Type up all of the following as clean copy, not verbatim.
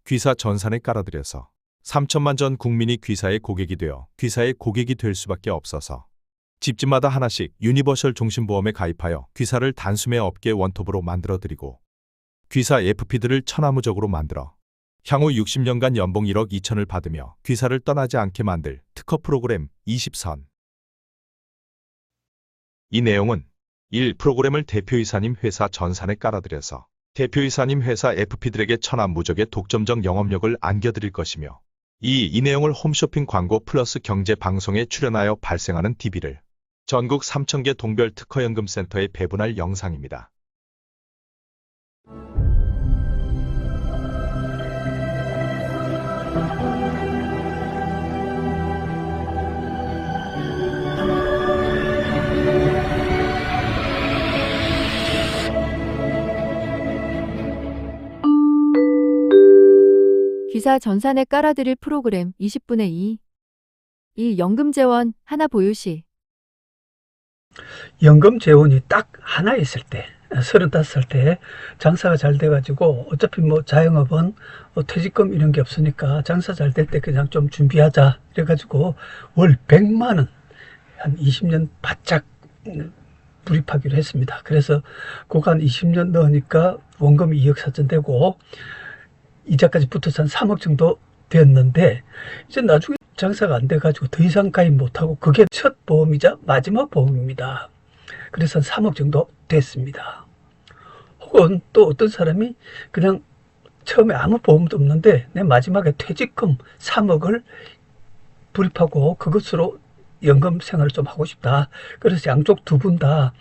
귀사 전산에 깔아들여서 3천만 전 국민이 귀사의 고객이 되어 귀사의 고객이 될 수밖에 없어서 집집마다 하나씩 유니버셜 종신보험에 가입하여 귀사를 단숨에 업계 원톱으로 만들어드리고 귀사 FP들을 천하무적으로 만들어 향후 60년간 연봉 1억 2천을 받으며 귀사를 떠나지 않게 만들 특허 프로그램 20선. 이 내용은 1. 프로그램을 대표이사님 회사 전산에 깔아들여서 대표이사님 회사 FP들에게 천하무적의 독점적 영업력을 안겨드릴 것이며 2. 이 내용을 홈쇼핑 광고 플러스 경제 방송에 출연하여 발생하는 DB를 전국 3,000개 동별 특허연금센터에 배분할 영상입니다. 귀사 전산에 깔아드릴 프로그램 20분의 2. 1. 연금재원 하나 보유시. 연금재원이 딱 하나 있을 때, 35살 때 장사가 잘 돼가지고 어차피 뭐 자영업은 퇴직금 이런 게 없으니까 장사 잘 될 때 그냥 좀 준비하자 이래가지고 월 100만 원 한 20년 바짝 불입하기로 했습니다. 그래서 그거 한 20년 넣으니까 원금이 2억 4천 되고 이자까지 붙어서 한 3억 정도 되었는데 이제 나중에 장사가 안 돼가지고 더 이상 가입 못하고 그게 첫 보험이자 마지막 보험입니다. 그래서 한 3억 정도 됐습니다. 혹은 또 어떤 사람이 그냥 처음에 아무 보험도 없는데 내 마지막에 퇴직금 3억을 불입하고 그것으로 연금 생활을 좀 하고 싶다. 그래서 양쪽 두 분 다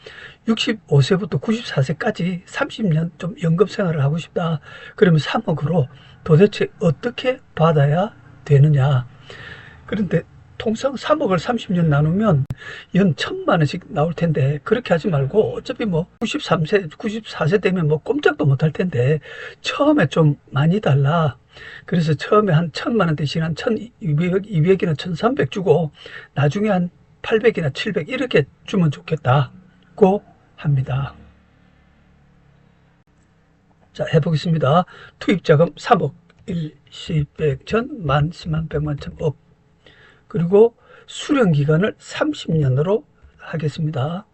65세부터 94세까지 30년 좀 연금 생활을 하고 싶다. 그러면 3억으로 도대체 어떻게 받아야 되느냐. 그런데 통상 3억을 30년 나누면 연 1,000만 원씩 나올 텐데 그렇게 하지 말고 어차피 뭐 93세, 94세 되면 뭐 꼼짝도 못할 텐데 처음에 좀 많이 달라. 그래서 처음에 한 1,000만 원 대신 한 1,200이나 1,300 주고 나중에 한 800이나 700 이렇게 주면 좋겠다고 합니다. 자, 해보겠습니다. 투입자금 3억, 1, 10, 100, 1,000, 만, 10만, 100만, 1,000억. 그리고 수령기간을 30년으로 하겠습니다.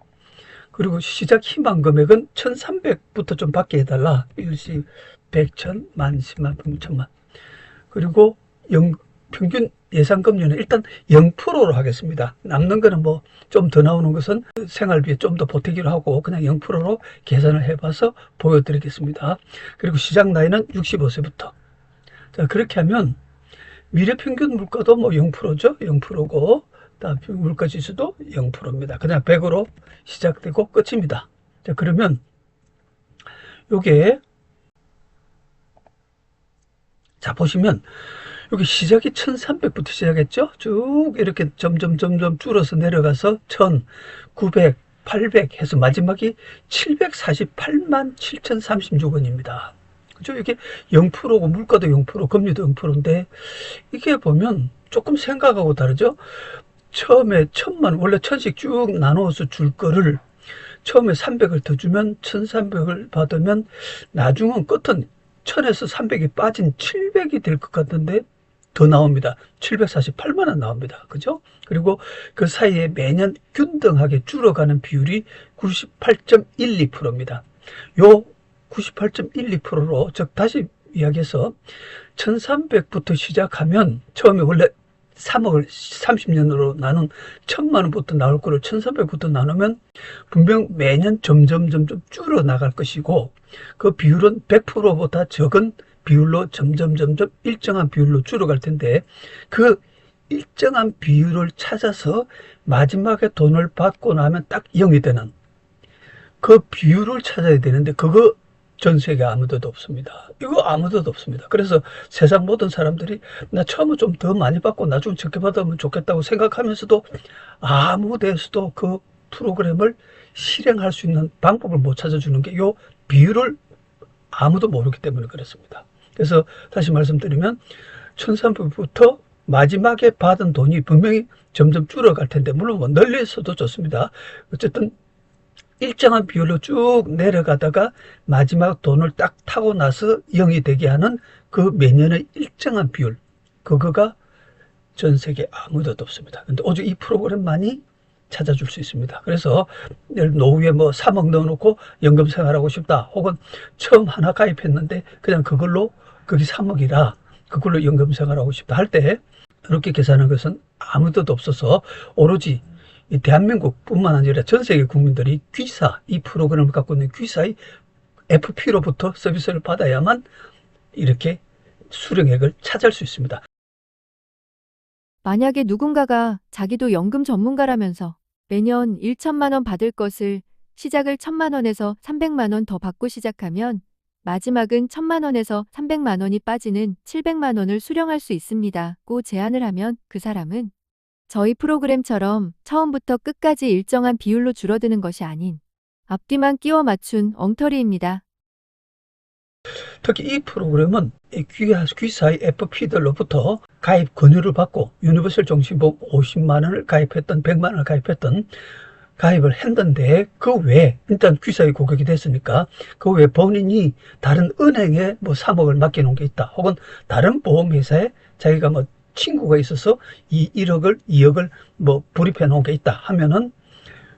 그리고 시작 희망 금액은 1,300부터 좀 받게 해달라. 1, 10, 100, 1,000, 만, 10만, 100만, 1,000만. 그리고 평균 예상금리는 일단 0%로 하겠습니다. 남는 거는 뭐 좀 더 나오는 것은 생활비에 좀 더 보태기로 하고 그냥 0%로 계산을 해봐서 보여드리겠습니다. 그리고 시작 나이는 65세부터. 자, 그렇게 하면 미래평균 물가도 뭐 0%죠. 0%고 다음 물가지수도 0%입니다. 그냥 100으로 시작되고 끝입니다. 자, 그러면 요게 자 보시면 여기 시작이 1,300부터 시작했죠. 쭉 이렇게 점점 줄어서 내려가서 1,000, 900, 800 해서 마지막이 748만 7,036원입니다. 그죠? 이게 0%고 물가도 0%, 금리도 0%인데 이게 보면 조금 생각하고 다르죠. 처음에 1,000만 원래 1,000씩 쭉 나누어서 줄 거를 처음에 300을 더 주면 1,300을 받으면 나중은 끝은 1,000에서 300이 빠진 700이 될 것 같은데 더 나옵니다. 748만 원 나옵니다. 그죠? 그리고 그 사이에 매년 균등하게 줄어가는 비율이 98.12%입니다. 요 98.12%로 즉 다시 이야기해서 1,300부터 시작하면 처음에 원래 3억을 30년으로 나눈 1,000만 원부터 나올 거를 1,300부터 나누면 분명 매년 점점 줄어 나갈 것이고 그 비율은 100%보다 적은 비율로 점점 일정한 비율로 줄어갈 텐데 그 일정한 비율을 찾아서 마지막에 돈을 받고 나면 딱 0이 되는 그 비율을 찾아야 되는데 그거 전 세계 아무도 없습니다. 이거 아무도 없습니다. 그래서 세상 모든 사람들이 나 처음에 좀 더 많이 받고 나중에 적게 받으면 좋겠다고 생각하면서도 아무 데서도 그 프로그램을 실행할 수 있는 방법을 못 찾아주는 게 이 비율을 아무도 모르기 때문에 그렇습니다. 그래서 다시 말씀드리면 1,300부터 마지막에 받은 돈이 분명히 점점 줄어갈 텐데 물론 뭐 널리 써도 좋습니다. 어쨌든 일정한 비율로 쭉 내려가다가 마지막 돈을 딱 타고 나서 0이 되게 하는 그 매년의 일정한 비율, 그거가 전 세계 아무데도 없습니다. 근데 오직 이 프로그램만이 찾아줄 수 있습니다. 그래서 노후에 뭐 3억 넣어놓고 연금 생활하고 싶다, 혹은 처음 하나 가입했는데 그냥 그걸로, 그게 3억이라 그걸로 연금 생활하고 싶다 할 때 이렇게 계산하는 것은 아무데도 없어서 오로지 이 대한민국뿐만 아니라 전 세계 국민들이 귀사, 이 프로그램을 갖고 있는 귀사의 FP로부터 서비스를 받아야만 이렇게 수령액을 차지할 수 있습니다. 만약에 누군가가 자기도 연금 전문가라면서 매년 1천만 원 받을 것을 시작을 1,000만 원에서 300만 원 더 받고 시작하면 마지막은 1,000만 원에서 300만 원이 빠지는 700만 원을 수령할 수 있습니다. 고 제안을 하면 그 사람은 저희 프로그램처럼 처음부터 끝까지 일정한 비율로 줄어드는 것이 아닌 앞뒤만 끼워 맞춘 엉터리입니다. 특히 이 프로그램은 귀사의 FP들로부터 가입 권유를 받고 유니버설 종신보험 50만 원을 가입했던 100만 원을 가입했던 가입을 했는데, 그 외에 일단 귀사의 고객이 됐으니까 그 외에 본인이 다른 은행에 뭐 3억을 맡겨놓은 게 있다, 혹은 다른 보험회사에 자기가 뭐 친구가 있어서 1억을 2억을 뭐 불입해 놓은 게 있다 하면은,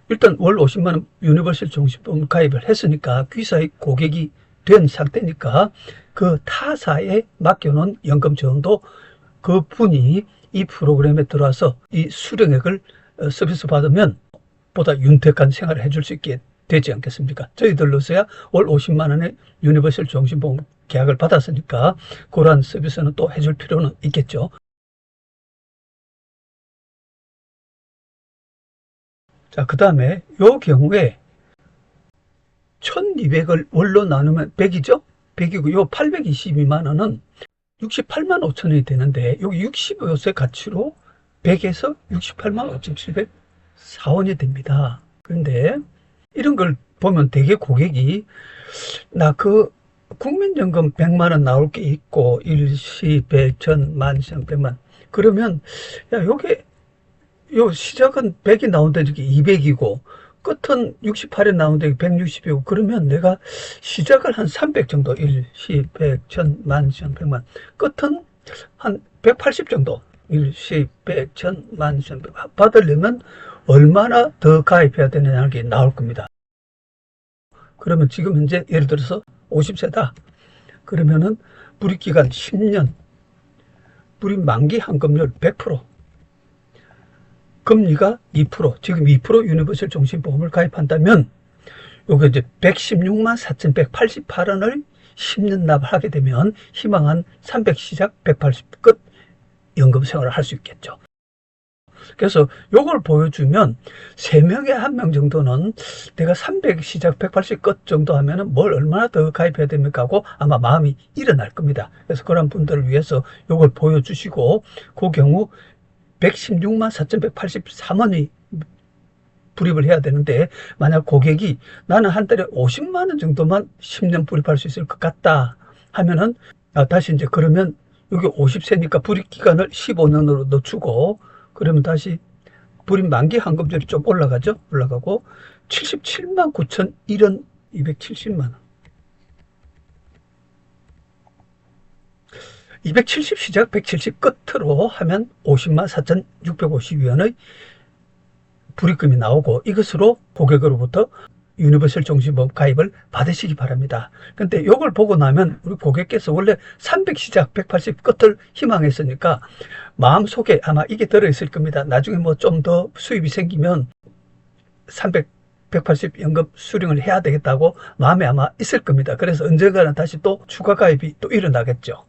일단 월 50만 원 유니버설 종신보험 가입을 했으니까 귀사의 고객이 된 상태니까 그 타사에 맡겨놓은 연금 지원도 그 분이 이 프로그램에 들어와서 이 수령액을 서비스 받으면 보다 윤택한 생활을 해줄 수 있게 되지 않겠습니까? 저희들로서야 월 50만 원의 유니버설 종신보험 계약을 받았으니까 그러한 서비스는 또 해줄 필요는 있겠죠. 자, 그 다음에 요 경우에 1200을 월로 나누면 100이죠? 100이고 요 822만 원은 68만 5천 원이 되는데, 여기 65세 가치로 100에서 68만 5,704원이 됩니다. 그런데 이런 걸 보면 되게 고객이, 나 그 국민연금 100만 원 나올 게 있고 일시, 백, 천, 만, 천, 백만, 그러면 야, 요게 요 시작은 100이 나온다, 이렇게 200이고 끝은 68에 나오는데 160이고, 그러면 내가 시작을 한 300 정도, 일시, 백, 천, 만, 천, 백만, 끝은 한 180 정도, 일시, 백, 천, 만, 천, 백만 받으려면 얼마나 더 가입해야 되느냐는 게 나올 겁니다. 그러면 지금 현재 예를 들어서 50세다. 그러면은 불입기간 10년, 불입 만기 환급률 100%, 금리가 2%, 지금 2% 유니버설 종신보험을 가입한다면 요게 이제 116만 4,188원을 10년 납하게 되면 희망한 300 시작 180 끝 연금 생활을 할 수 있겠죠. 그래서 요걸 보여주면 3명에 1명 정도는 내가 300 시작 180 끝 정도 하면은 뭘 얼마나 더 가입해야 됩니까 하고 아마 마음이 일어날 겁니다. 그래서 그런 분들을 위해서 요걸 보여주시고, 그 경우 116만 4,183원이 불입을 해야 되는데, 만약 고객이 나는 한 달에 50만 원 정도만 10년 불입할 수 있을 것 같다 하면은, 다시 이제 그러면 여기 50세니까 불입 기간을 15년으로 늦추고, 그러면 다시 불입 만기 환급률이 좀 올라가죠. 올라가고 77만 9,001원 270만 원. 270 시작 170 끝으로 하면 50만 4,652원의 불입금이 나오고, 이것으로 고객으로부터 유니버설 종신보험 가입을 받으시기 바랍니다. 근데 이걸 보고 나면 우리 고객께서 원래 300 시작 180 끝을 희망했으니까 마음속에 아마 이게 들어있을 겁니다. 나중에 뭐 좀 더 수입이 생기면 300 180 연금 수령을 해야 되겠다고 마음에 아마 있을 겁니다. 그래서 언젠가는 다시 또 추가 가입이 또 일어나겠죠.